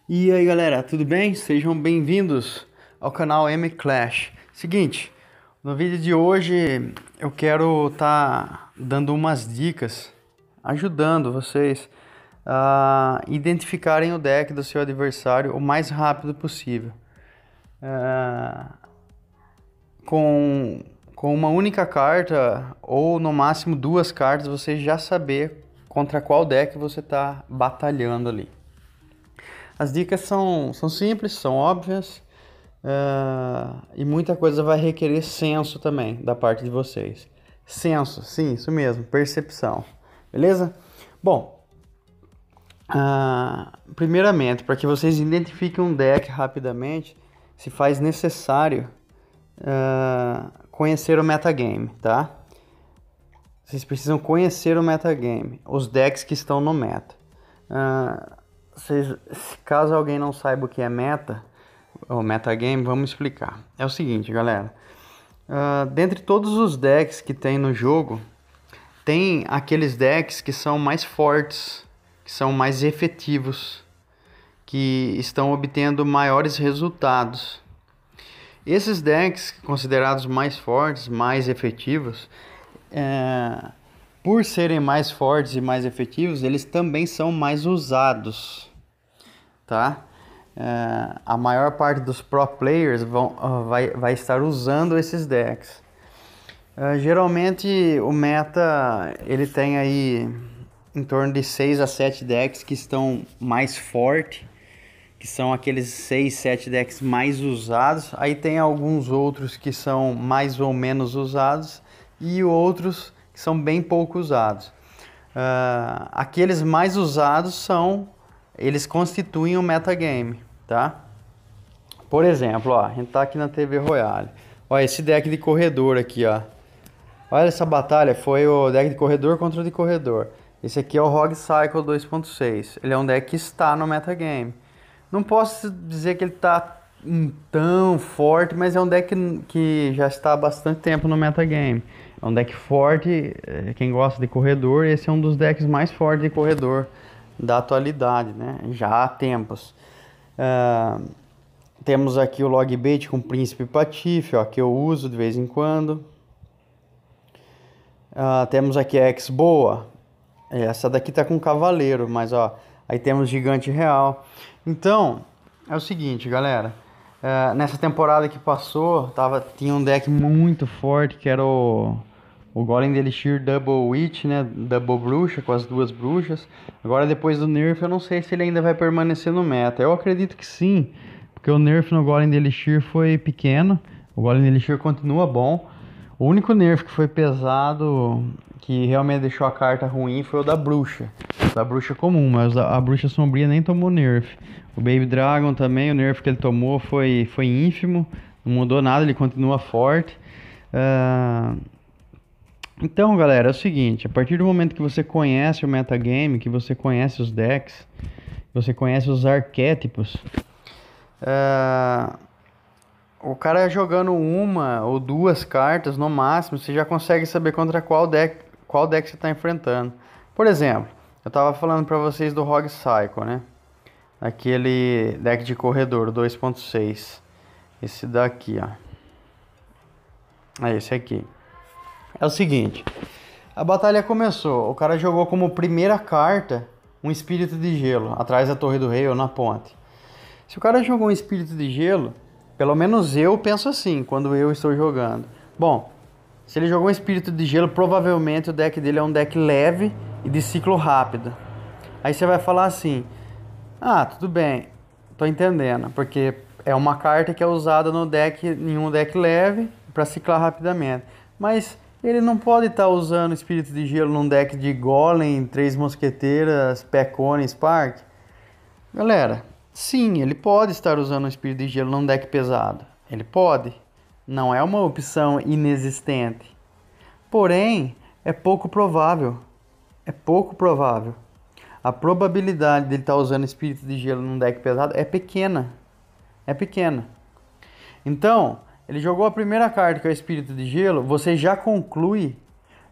E aí galera, tudo bem? Sejam bem-vindos ao canal M Clash. Seguinte, no vídeo de hoje eu quero estar dando umas dicas, ajudando vocês a identificarem o deck do seu adversário o mais rápido possível. Ah, com uma única carta ou no máximo duas cartas, você já saber contra qual deck você está batalhando ali. As dicas são simples, são óbvias, e muita coisa vai requerer senso também da parte de vocês. Senso, sim, isso mesmo, percepção, beleza? Bom, primeiramente, para que vocês identifiquem um deck rapidamente, se faz necessário conhecer o metagame, tá? Vocês precisam conhecer o metagame, os decks que estão no meta. Caso alguém não saiba o que é meta, ou metagame, vamos explicar. É o seguinte, galera. Dentre todos os decks que tem no jogo, tem aqueles decks que são mais fortes, que são mais efetivos, que estão obtendo maiores resultados. Esses decks considerados mais fortes, mais efetivos, por serem mais fortes e mais efetivos, eles também são mais usados, tá? A maior parte dos pro players vai estar usando esses decks. Geralmente o meta ele tem aí em torno de 6 a 7 decks que estão mais fortes, que são aqueles 6, 7 decks mais usados. Aí tem alguns outros que são mais ou menos usados e outros que são bem pouco usados. Aqueles mais usados eles constituem o metagame, tá? Por exemplo, ó, a gente tá aqui na TV Royale. Ó, esse deck de corredor aqui, ó. Olha essa batalha, foi o deck de corredor contra o de corredor. Esse aqui é o Rogue Cycle 2.6. Ele é um deck que está no metagame. Não posso dizer que ele tá tão forte, mas é um deck que já está há bastante tempo no metagame. É um deck forte, quem gosta de corredor, esse é um dos decks mais fortes de corredor da atualidade, né? Já há tempos. Temos aqui o Logbait com Príncipe Patife, ó, que eu uso de vez em quando. Temos aqui a X-Boa. Essa daqui tá com Cavaleiro, mas ó, aí temos Gigante Real. Então, é o seguinte, galera. Nessa temporada que passou, tinha um deck muito forte, que era o Golem de Elixir Double Witch, né? Double Bruxa, com as duas bruxas. Agora, depois do nerf, eu não sei se ele ainda vai permanecer no meta. Eu acredito que sim, porque o nerf no Golem de Elixir foi pequeno. O Golem de Elixir continua bom. O único nerf que foi pesado, que realmente deixou a carta ruim, foi o da bruxa. Da bruxa comum, mas a bruxa sombria nem tomou nerf. O Baby Dragon também, o nerf que ele tomou foi ínfimo. Não mudou nada, ele continua forte. Então, galera, é o seguinte. A partir do momento que você conhece o metagame, que você conhece os decks, você conhece os arquétipos, o cara jogando uma ou duas cartas no máximo, você já consegue saber contra qual deck você está enfrentando. Por exemplo, eu estava falando para vocês do Rogue Cycle, né? Aquele deck de corredor 2.6. Esse daqui, ó. É esse aqui. É o seguinte, a batalha começou. O cara jogou como primeira carta um Espírito de Gelo atrás da Torre do Rei ou na ponte. Se o cara jogou um Espírito de Gelo, pelo menos eu penso assim, quando eu estou jogando. Bom, se ele jogou um Espírito de Gelo, provavelmente o deck dele é um deck leve e de ciclo rápido. Aí você vai falar assim, tudo bem, tô entendendo, porque é uma carta que é usada no deck, em um deck leve, para ciclar rapidamente. Mas ele não pode estar usando Espírito de Gelo num deck de Golem, Três Mosqueteiras, Pecone, Spark? Galera, sim, ele pode estar usando o Espírito de Gelo num deck pesado. Ele pode. Não é uma opção inexistente. Porém, é pouco provável. É pouco provável. A probabilidade dele estar usando Espírito de Gelo num deck pesado é pequena. É pequena. Então, ele jogou a primeira carta, que é o Espírito de Gelo, você já conclui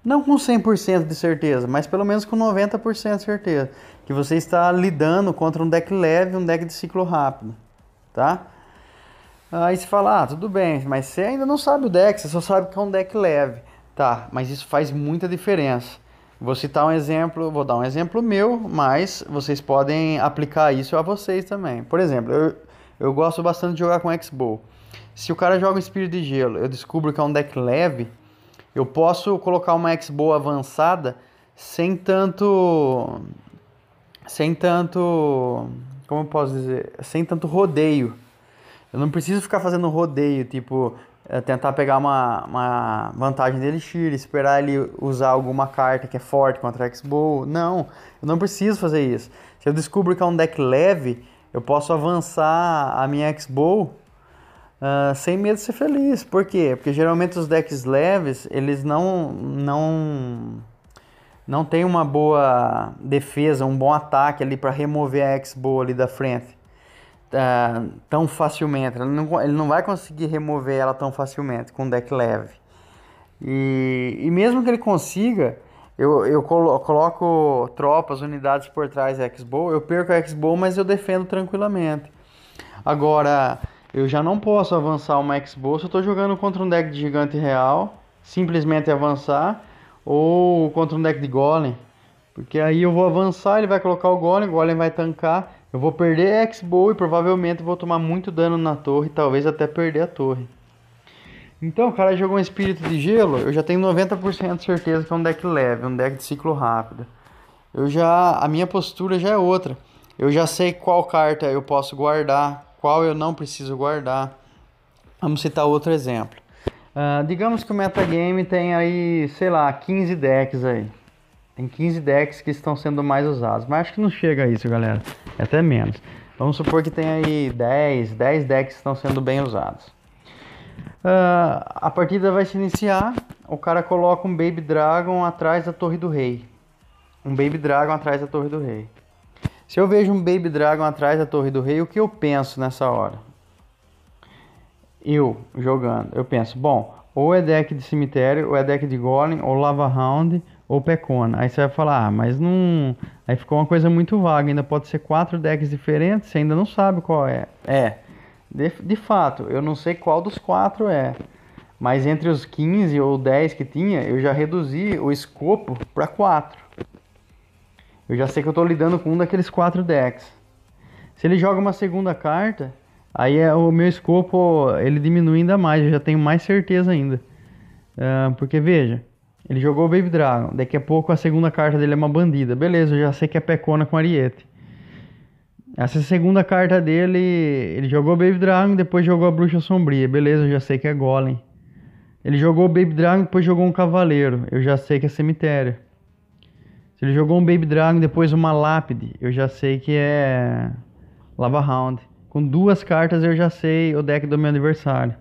Não com 100% de certeza, mas pelo menos com 90% de certeza. Que você está lidando contra um deck leve, um deck de ciclo rápido, tá? Aí você fala, ah, tudo bem, mas você ainda não sabe o deck, você só sabe que é um deck leve. Tá, mas isso faz muita diferença. Vou citar um exemplo, vou dar um exemplo meu, mas vocês podem aplicar isso a vocês também. Por exemplo, eu gosto bastante de jogar com X-Bow. Se o cara joga um Espírito de Gelo, eu descubro que é um deck leve, eu posso colocar uma X-Bow avançada sem tanto, como eu posso dizer, sem tanto rodeio. Eu não preciso ficar fazendo rodeio, tipo, tentar pegar uma vantagem dele Elixir, esperar ele usar alguma carta que é forte contra a X-Bow. Não, eu não preciso fazer isso. Se eu descubro que é um deck leve, eu posso avançar a minha X-Bow sem medo de ser feliz. Por quê? Porque geralmente os decks leves, eles não tem uma boa defesa, um bom ataque ali para remover a X-Bow ali da frente tão facilmente. Ele não vai conseguir remover ela tão facilmente com um deck leve. E mesmo que ele consiga, eu coloco tropas, unidades por trás da X-Bow, eu perco a X-Bow, mas eu defendo tranquilamente. Agora, eu já não posso avançar uma X-Bow se eu estou jogando contra um deck de gigante real, simplesmente avançar, ou contra um deck de golem. Porque aí eu vou avançar, ele vai colocar o golem vai tancar, eu vou perder a X-Bow e provavelmente vou tomar muito dano na torre, talvez até perder a torre. Então o cara jogou um Espírito de Gelo, eu já tenho 90% de certeza que é um deck leve, um deck de ciclo rápido. A minha postura já é outra. Eu já sei qual carta eu posso guardar, qual eu não preciso guardar. Vamos citar outro exemplo. Digamos que o metagame tem aí, sei lá, 15 decks aí. Tem 15 decks que estão sendo mais usados. Mas acho que não chega a isso, galera. É até menos. Vamos supor que tem aí 10 decks que estão sendo bem usados. A partida vai se iniciar. O cara coloca um Baby Dragon atrás da Torre do Rei. Um Baby Dragon atrás da Torre do Rei. Se eu vejo um Baby Dragon atrás da Torre do Rei, o que eu penso nessa hora? Eu jogando, eu penso, bom, ou é deck de cemitério, ou é deck de golem, ou lava round, ou pecona. Aí você vai falar, mas não. Aí ficou uma coisa muito vaga, ainda pode ser 4 decks diferentes, você ainda não sabe qual é. De fato, eu não sei qual dos 4 é. Mas entre os 15 ou 10 que tinha, eu já reduzi o escopo para 4. Eu já sei que eu estou lidando com um daqueles 4 decks. Se ele joga uma segunda carta, aí o meu escopo ele diminui ainda mais, eu já tenho mais certeza ainda. Porque veja, ele jogou o Baby Dragon, daqui a pouco a segunda carta dele é uma bandida. Beleza, eu já sei que é pecona com ariete. Essa segunda carta dele, ele jogou o Baby Dragon, depois jogou a Bruxa Sombria. Beleza, eu já sei que é golem. Ele jogou o Baby Dragon, depois jogou um cavaleiro. Eu já sei que é cemitério. Se ele jogou um Baby Dragon, depois uma lápide, eu já sei que é lava round. Com 2 cartas eu já sei o deck do meu adversário.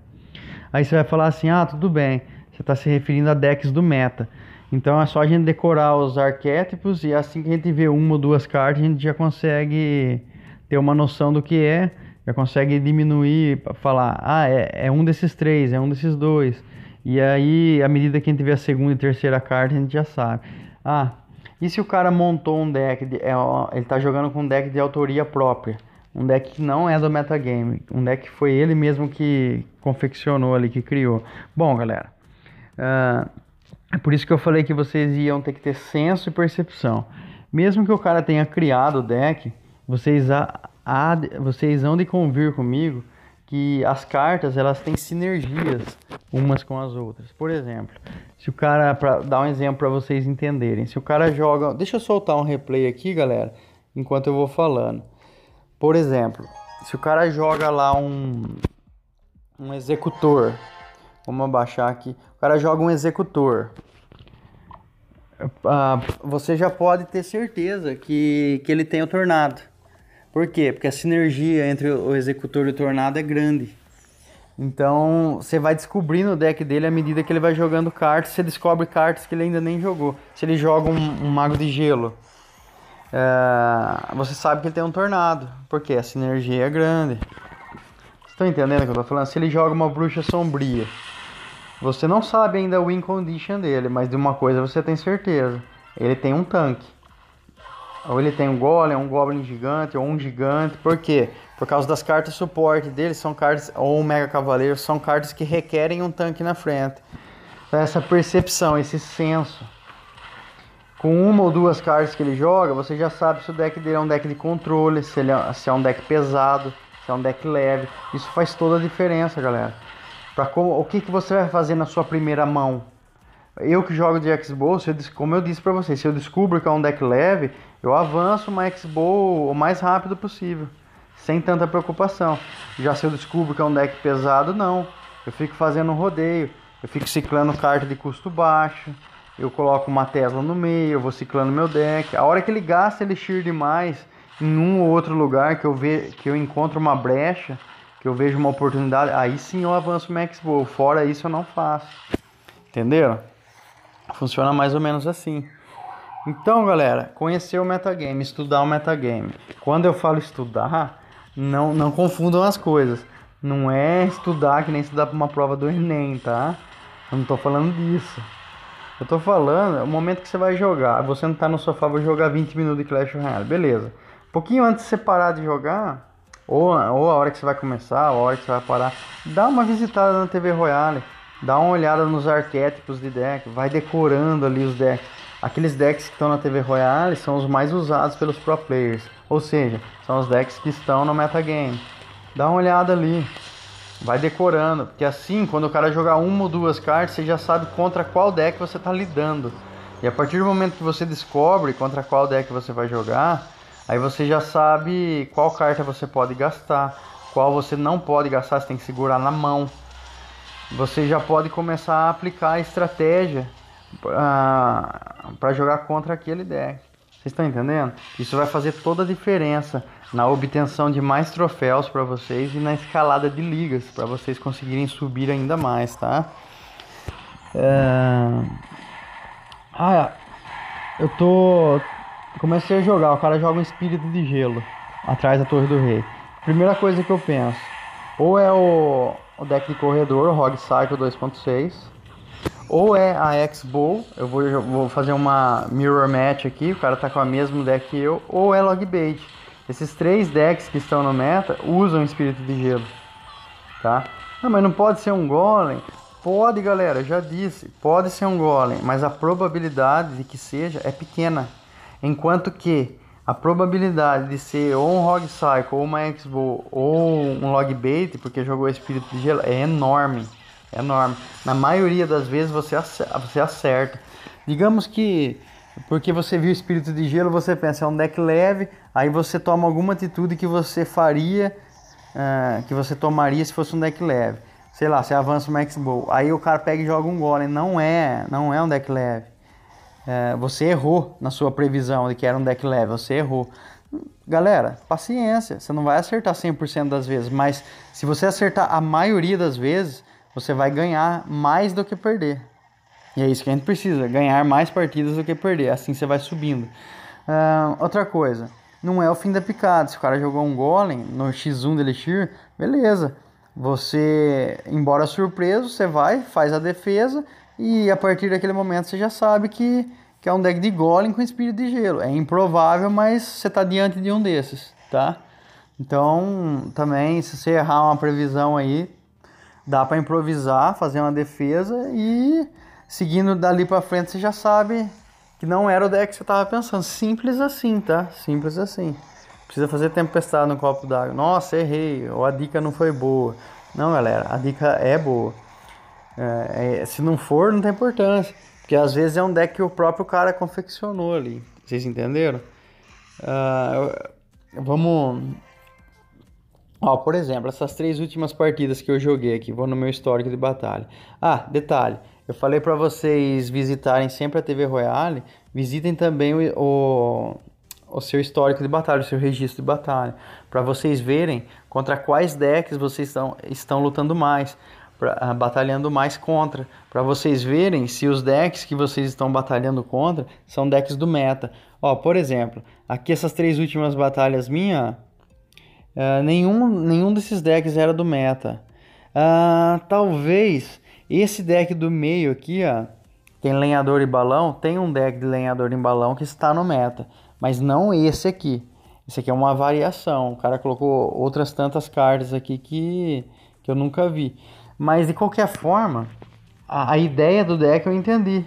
Aí você vai falar assim, tudo bem, você está se referindo a decks do meta. Então é só a gente decorar os arquétipos e assim que a gente vê 1 ou 2 cartas, a gente já consegue ter uma noção do que é, já consegue diminuir, falar, é um desses 3, é um desses 2. E aí, à medida que a gente vê a segunda e terceira carta, a gente já sabe. E se o cara montou um deck, ele tá jogando com um deck de autoria própria, um deck que não é do metagame, um deck que foi ele mesmo que confeccionou ali, que criou. Bom, galera, é por isso que eu falei que vocês iam ter que ter senso e percepção. Mesmo que o cara tenha criado o deck, vocês hão de convir comigo que as cartas elas têm sinergias umas com as outras. Por exemplo, se o cara, para dar um exemplo para vocês entenderem, se o cara joga, deixa eu soltar um replay aqui, galera, enquanto eu vou falando. Por exemplo, se o cara joga lá um executor, vamos abaixar aqui, o cara joga um executor, você já pode ter certeza que ele tem o tornado. Por quê? Porque a sinergia entre o executor e o tornado é grande. Então você vai descobrindo o deck dele à medida que ele vai jogando cartas. Você descobre cartas que ele ainda nem jogou. Se ele joga um mago de gelo, você sabe que ele tem um tornado, porque a sinergia é grande. Vocês estão entendendo o que eu estou falando? Se ele joga uma bruxa sombria, Você não sabe ainda o win condition dele, mas de uma coisa você tem certeza. Ele tem um tanque. Ou ele tem um golem, um goblin gigante, ou um gigante. Por quê? Por causa das cartas suporte dele, são cartas, ou um mega cavaleiro, são cartas que requerem um tanque na frente. Então, essa percepção, esse senso. Com uma ou duas cartas que ele joga, você já sabe se o deck dele é um deck de controle, se é um deck pesado, se é um deck leve. Isso faz toda a diferença, galera. O que você vai fazer na sua primeira mão? Eu que jogo de X-Bow, como eu disse pra vocês, se eu descubro que é um deck leve, eu avanço uma X-Bow o mais rápido possível, sem tanta preocupação. Já se eu descubro que é um deck pesado, não. Eu fico fazendo um rodeio, eu fico ciclando carta de custo baixo, eu coloco uma Tesla no meio, eu vou ciclando meu deck. A hora que ele gasta Elixir demais em um ou outro lugar que eu encontro uma brecha, que eu vejo uma oportunidade, aí sim eu avanço o X-Bow. Fora isso eu não faço. Entenderam? Funciona mais ou menos assim. Então, galera, conhecer o metagame, estudar o metagame. Quando eu falo estudar, não confundam as coisas. Não é estudar que nem estudar para uma prova do Enem, tá? Eu não tô falando disso. Eu tô falando, é o momento que você vai jogar. Você não tá no sofá, vou jogar 20 minutos de Clash Royale, beleza. Um pouquinho antes de você parar de jogar, ou a hora que você vai começar, ou a hora que você vai parar, dá uma visitada na TV Royale. Dá uma olhada nos arquétipos de deck, vai decorando ali os decks. Aqueles decks que estão na TV Royale são os mais usados pelos pro players, ou seja, são os decks que estão no metagame. Dá uma olhada ali, vai decorando, porque assim, quando o cara jogar uma ou duas cartas, você já sabe contra qual deck você está lidando. E a partir do momento que você descobre contra qual deck você vai jogar, aí você já sabe qual carta você pode gastar, qual você não pode gastar, você tem que segurar na mão. Você já pode começar a aplicar a estratégia para jogar contra aquele deck. Vocês estão entendendo? Isso vai fazer toda a diferença na obtenção de mais troféus para vocês e na escalada de ligas, para vocês conseguirem subir ainda mais, tá? Comecei a jogar, o cara joga um espírito de gelo atrás da Torre do Rei. Primeira coisa que eu penso, ou é o deck de corredor, o Rogue Cycle 2.6, ou é a X-Bow, eu vou fazer uma Mirror Match aqui, o cara tá com o mesmo deck que eu, ou é Logbait. Esses três decks que estão no meta usam Espírito de Gelo, tá? Não, mas não pode ser um Golem? Pode, galera, já disse, pode ser um Golem, mas a probabilidade de que seja é pequena. Enquanto que a probabilidade de ser ou um Rogue Cycle, ou uma X-Bow, ou um Logbait, porque jogou Espírito de Gelo, é enorme. É enorme. Na maioria das vezes você acerta. Digamos que, porque você viu Espírito de Gelo, você pensa, é um deck leve, aí você toma alguma atitude que você faria, que você tomaria se fosse um deck leve. Sei lá, você avança uma X-Bow, aí o cara pega e joga um Golem. Não é um deck leve. Você errou na sua previsão de que era um deck leve, você errou. Galera, paciência, você não vai acertar 100% das vezes, mas se você acertar a maioria das vezes, você vai ganhar mais do que perder. E é isso que a gente precisa, ganhar mais partidas do que perder, assim você vai subindo. Outra coisa, não é o fim da picada, se o cara jogou um Golem no X1 de Elixir, beleza. Você, embora surpreso, você vai, faz a defesa e a partir daquele momento você já sabe que é um deck de Golem com Espírito de Gelo. É improvável, mas você está diante de um desses, tá? Então, também, se você errar uma previsão aí, dá para improvisar, fazer uma defesa e seguindo dali para frente você já sabe que não era o deck que você estava pensando. Simples assim, tá? Simples assim. Precisa fazer tempestade no copo d'água. Nossa, errei, ou a dica não foi boa. Não, galera, a dica é boa. Se não for, não tem importância. Porque às vezes é um deck que o próprio cara confeccionou ali. Vocês entenderam? Vamos... Ó, por exemplo, essas 3 últimas partidas que eu joguei aqui. Vou no meu histórico de batalha. Detalhe. Eu falei para vocês visitarem sempre a TV Royale. Visitem também o seu histórico de batalha, o seu registro de batalha, para vocês verem contra quais decks vocês estão lutando mais, batalhando mais contra, para vocês verem se os decks que vocês estão batalhando contra são decks do meta. Ó, por exemplo, aqui essas 3 últimas batalhas minhas, nenhum desses decks era do meta. Talvez Esse deck do meio aqui, ó, tem lenhador e balão, tem um deck de lenhador em balão que está no meta, mas não esse aqui. Esse aqui é uma variação. O cara colocou outras tantas cartas aqui que eu nunca vi. Mas de qualquer forma, a ideia do deck eu entendi.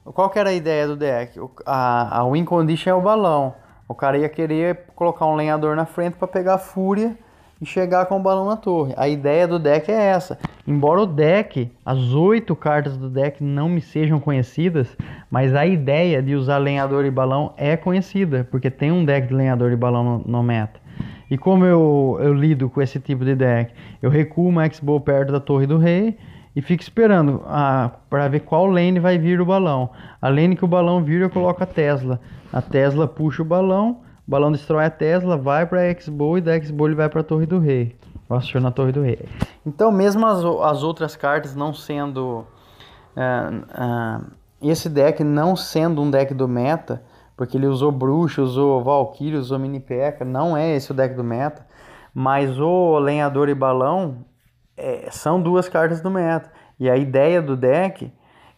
Qual que era a ideia do deck? A win condition é o balão. O cara ia querer colocar um lenhador na frente para pegar a fúria e chegar com o balão na torre. A ideia do deck é essa. Embora o deck, as 8 cartas do deck não me sejam conhecidas, mas a ideia de usar lenhador e balão é conhecida, porque tem um deck de lenhador e balão no meta. E como eu lido com esse tipo de deck? Eu recuo o Max Bow perto da torre do rei e fico esperando para ver qual lane vai vir o balão. A lane que o balão vir, eu coloco a Tesla. A Tesla puxa o balão destrói a Tesla, vai para a X-Bow e da X-Bow ele vai para a Torre do Rei. Eu aciono a Torre do Rei. Então, mesmo as outras cartas não sendo... esse deck não sendo um deck do meta, porque ele usou Bruxa, usou Valkyrie, usou Mini P.E.K.K.A, não é esse o deck do meta, mas o Lenhador e Balão são 2 cartas do meta. E a ideia do deck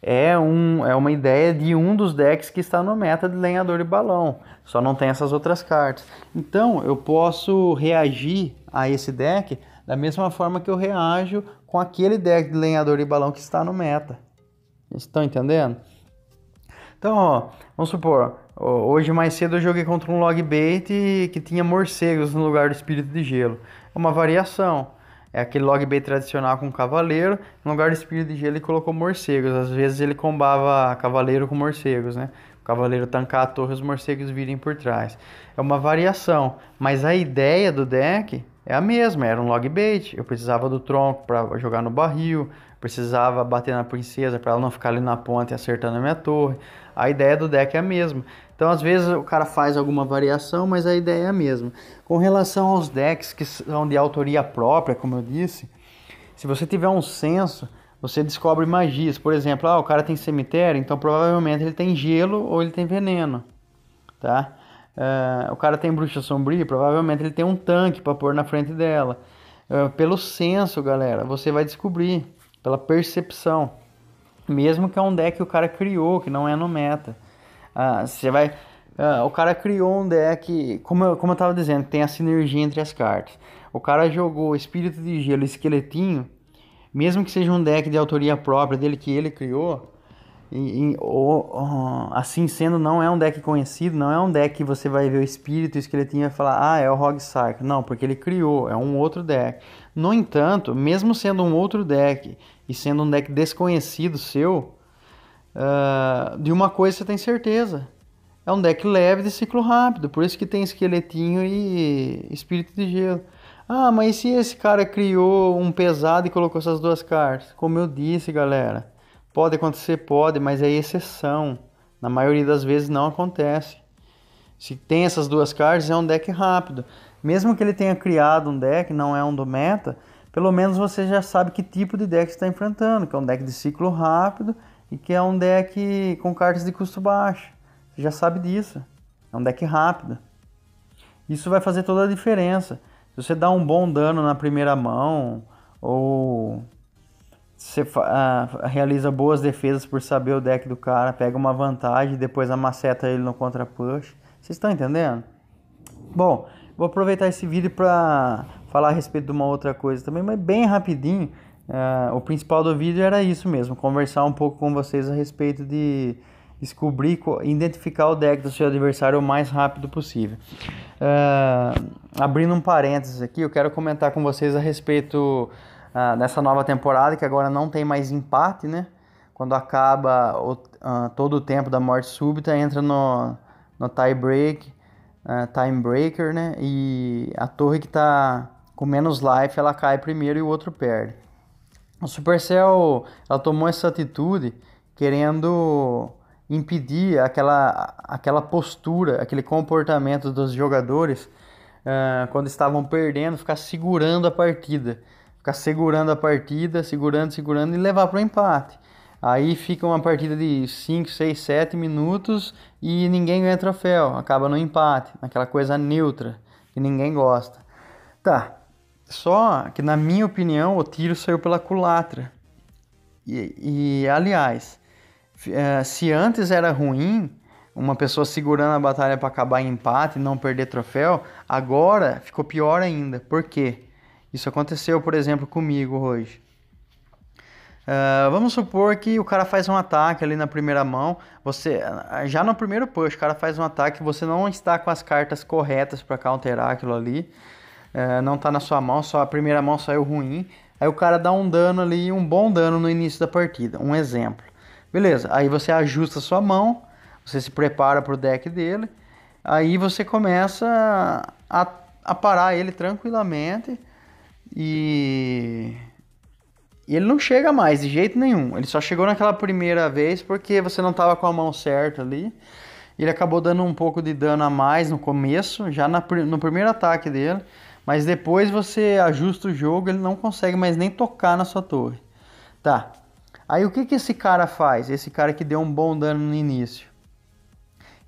é uma ideia de um dos decks que está no meta de Lenhador e Balão. Só não tem essas outras cartas. Então eu posso reagir a esse deck da mesma forma que eu reajo com aquele deck de Lenhador e Balão que está no meta. Vocês estão entendendo? Então, ó, vamos supor, hoje mais cedo eu joguei contra um Logbait que tinha morcegos no lugar do Espírito de Gelo. É uma variação. É aquele Logbait tradicional com cavaleiro, no lugar do Espírito de Gelo ele colocou morcegos. Às vezes ele combava cavaleiro com morcegos, né? O cavaleiro tancar a torre e os morcegos virem por trás. É uma variação, mas a ideia do deck é a mesma, era um Logbait. Eu precisava do tronco para jogar no barril, precisava bater na princesa para ela não ficar ali na ponta e acertando a minha torre. A ideia do deck é a mesma. Então, às vezes, o cara faz alguma variação, mas a ideia é a mesma. Com relação aos decks que são de autoria própria, como eu disse, se você tiver um senso, você descobre magias. Por exemplo, o cara tem cemitério, então provavelmente ele tem gelo ou ele tem veneno. Tá? O cara tem bruxa sombria, provavelmente ele tem um tanque para pôr na frente dela. Pelo senso, galera, você vai descobrir. Pela percepção. Mesmo que é um deck que o cara criou, que não é no meta. O cara criou um deck, como eu estava dizendo, tem a sinergia entre as cartas. O cara jogou Espírito de Gelo e Esqueletinho, mesmo que seja um deck de autoria própria dele que ele criou, assim sendo, não é um deck conhecido, não é um deck que você vai ver o Espírito e o Esqueletinho e vai falar, é o Rogue Cycle. Não, porque ele criou, é um outro deck. No entanto, mesmo sendo um outro deck e sendo um deck desconhecido seu, de uma coisa você tem certeza. É um deck leve de ciclo rápido, por isso que tem Esqueletinho e Espírito de Gelo. Mas e se esse cara criou um pesado e colocou essas 2 cartas? Como eu disse, galera, pode acontecer, pode, mas é exceção. Na maioria das vezes não acontece. Se tem essas 2 cartas, é um deck rápido. Mesmo que ele tenha criado um deck, não é um do meta, pelo menos você já sabe que tipo de deck está enfrentando, que é um deck de ciclo rápido e que é um deck com cartas de custo baixo. Você já sabe disso. É um deck rápido. Isso vai fazer toda a diferença. Se você dá um bom dano na primeira mão, ou você realiza boas defesas por saber o deck do cara, pega uma vantagem e depois amaceta ele no contra-push. Vocês estão entendendo? Bom, vou aproveitar esse vídeo para falar a respeito de uma outra coisa também, mas bem rapidinho. O principal do vídeo era isso mesmo, conversar um pouco com vocês a respeito de descobrir, identificar o deck do seu adversário o mais rápido possível. Abrindo um parênteses aqui, eu quero comentar com vocês a respeito dessa nova temporada, que agora não tem mais empate, né? Quando acaba todo o tempo da morte súbita, entra no time breaker, né? E a torre que tá com menos life, ela cai primeiro e o outro perde. O Supercell, ela tomou essa atitude querendo impedir aquela postura, aquele comportamento dos jogadores quando estavam perdendo, ficar segurando a partida. Ficar segurando a partida, segurando e levar para o empate. Aí fica uma partida de 5, 6, 7 minutos e ninguém ganha troféu. Acaba no empate, naquela coisa neutra, que ninguém gosta. Tá, só que na minha opinião o tiro saiu pela culatra. Aliás, se antes era ruim, uma pessoa segurando a batalha para acabar em empate e não perder troféu, agora ficou pior ainda. Por quê? Isso aconteceu, por exemplo, comigo hoje. Vamos supor que o cara faz um ataque ali na primeira mão. Você já no primeiro push, o cara faz um ataque, você não está com as cartas corretas para counterar aquilo ali. Não está na sua mão, só a primeira mão saiu ruim. Aí o cara dá um dano ali, um bom dano no início da partida. Um exemplo. Beleza, aí você ajusta a sua mão, você se prepara para o deck dele. Aí você começa a parar ele tranquilamente e ele não chega mais de jeito nenhum. Ele só chegou naquela primeira vez porque você não estava com a mão certa ali. Ele acabou dando um pouco de dano a mais no começo, já no primeiro ataque dele. Mas depois você ajusta o jogo, ele não consegue mais nem tocar na sua torre. Tá. Aí o que esse cara faz? Esse cara que deu um bom dano no início.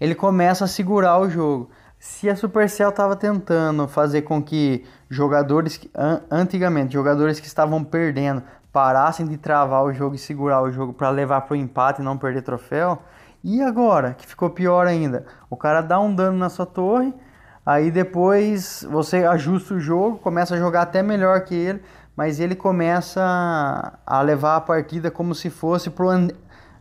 Ele começa a segurar o jogo. Se a Supercell estava tentando fazer com que jogadores, antigamente, jogadores que estavam perdendo, parassem de travar o jogo e segurar o jogo para levar para o empate e não perder troféu, e agora, que ficou pior ainda, o cara dá um dano na sua torre, aí depois você ajusta o jogo, começa a jogar até melhor que ele, mas ele começa a levar a partida como se fosse pro...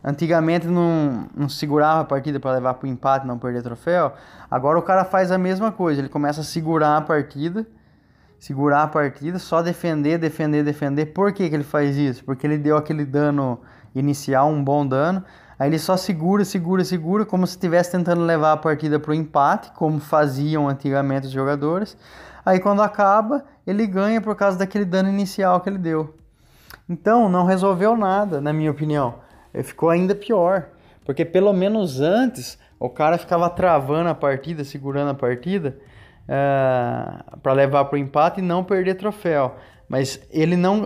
Antigamente não segurava a partida para levar para o empate e não perder troféu. Agora o cara faz a mesma coisa, ele começa a segurar a partida, só defender. Por que ele faz isso? Porque ele deu aquele dano inicial, um bom dano. Aí ele só segura, como se estivesse tentando levar a partida para o empate, como faziam antigamente os jogadores. Aí quando acaba, ele ganha por causa daquele dano inicial que ele deu. Então não resolveu nada, na minha opinião. Ficou ainda pior. Porque pelo menos antes, o cara ficava travando a partida, segurando a partida, para levar para o empate e não perder troféu. Mas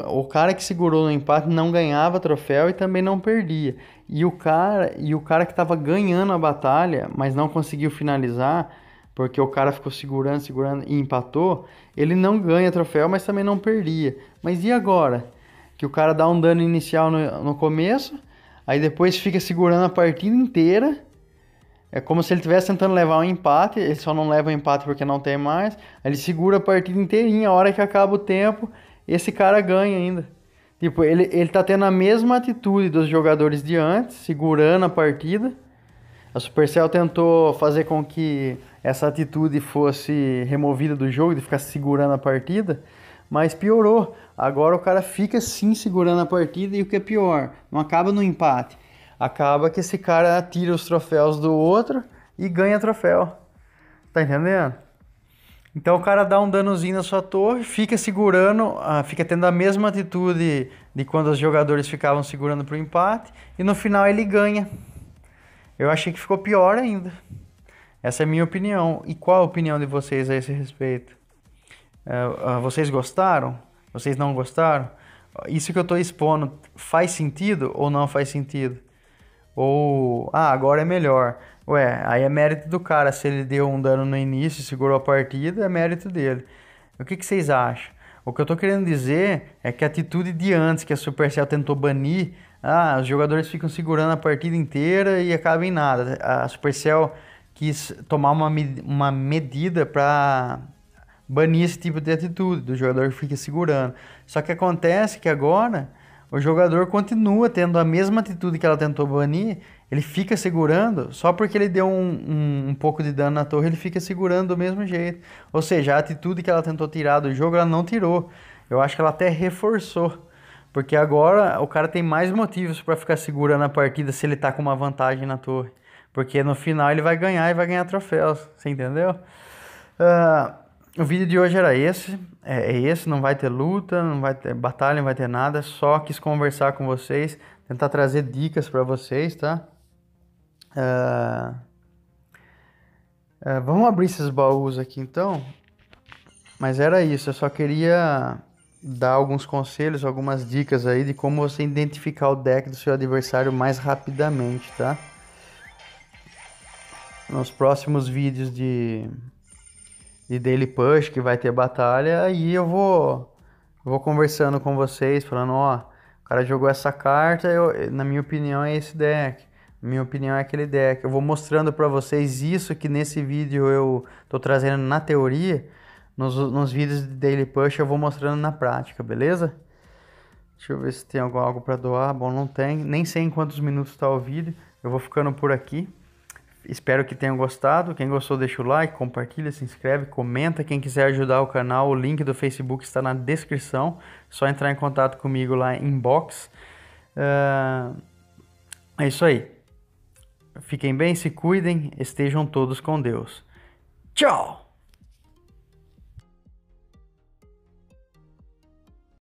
o cara que segurou no empate não ganhava troféu e também não perdia. E o cara que estava ganhando a batalha, mas não conseguiu finalizar, porque o cara ficou segurando e empatou, ele não ganha troféu, mas também não perdia. Mas e agora? Que o cara dá um dano inicial no começo, aí depois fica segurando a partida inteira. É como se ele estivesse tentando levar um empate, ele só não leva o empate porque não tem mais. Aí ele segura a partida inteirinha, a hora que acaba o tempo, esse cara ganha ainda. Tipo, ele tá tendo a mesma atitude dos jogadores de antes, segurando a partida. A Supercell tentou fazer com que essa atitude fosse removida do jogo, de ficar segurando a partida, mas piorou. Agora o cara fica sim segurando a partida e o que é pior, não acaba no empate. Acaba que esse cara tira os troféus do outro e ganha troféu. Tá entendendo? Então o cara dá um danozinho na sua torre, fica segurando, fica tendo a mesma atitude de quando os jogadores ficavam segurando pro empate e no final ele ganha. Eu achei que ficou pior ainda. Essa é a minha opinião. E qual a opinião de vocês a esse respeito? Vocês gostaram? Vocês não gostaram? Isso que eu tô expondo faz sentido ou não faz sentido? Ou, agora é melhor. Ué, aí é mérito do cara. Se ele deu um dano no início e segurou a partida, é mérito dele. O que vocês acham? O que eu tô querendo dizer é que a atitude de antes que a Supercell tentou banir, os jogadores ficam segurando a partida inteira e acaba em nada. A Supercell quis tomar uma medida para banir esse tipo de atitude, do jogador que fica segurando. Só que acontece que agora o jogador continua tendo a mesma atitude que ela tentou banir, ele fica segurando, só porque ele deu um pouco de dano na torre, ele fica segurando do mesmo jeito. Ou seja, a atitude que ela tentou tirar do jogo, ela não tirou. Eu acho que ela até reforçou. Porque agora o cara tem mais motivos para ficar segurando a partida se ele tá com uma vantagem na torre. Porque no final ele vai ganhar e vai ganhar troféus. Você entendeu? O vídeo de hoje era esse. É esse, não vai ter luta, não vai ter batalha, não vai ter nada. Só quis conversar com vocês, tentar trazer dicas para vocês, tá? Vamos abrir esses baús aqui então. Mas era isso, eu só queria dar alguns conselhos, algumas dicas aí de como você identificar o deck do seu adversário mais rapidamente, tá? Nos próximos vídeos de Daily Push, que vai ter batalha, aí eu vou conversando com vocês, falando, o cara jogou essa carta, na minha opinião é esse deck. Na minha opinião é aquele deck. Eu vou mostrando pra vocês isso que nesse vídeo eu tô trazendo na teoria. Nos vídeos de Daily Push eu vou mostrando na prática, beleza? Deixa eu ver se tem algo para doar. Bom, não tem. Nem sei em quantos minutos está o vídeo. Eu vou ficando por aqui. Espero que tenham gostado. Quem gostou, deixa o like, compartilha, se inscreve, comenta. Quem quiser ajudar o canal, o link do Facebook está na descrição. Só entrar em contato comigo lá em inbox. É isso aí. Fiquem bem, se cuidem, estejam todos com Deus. Tchau!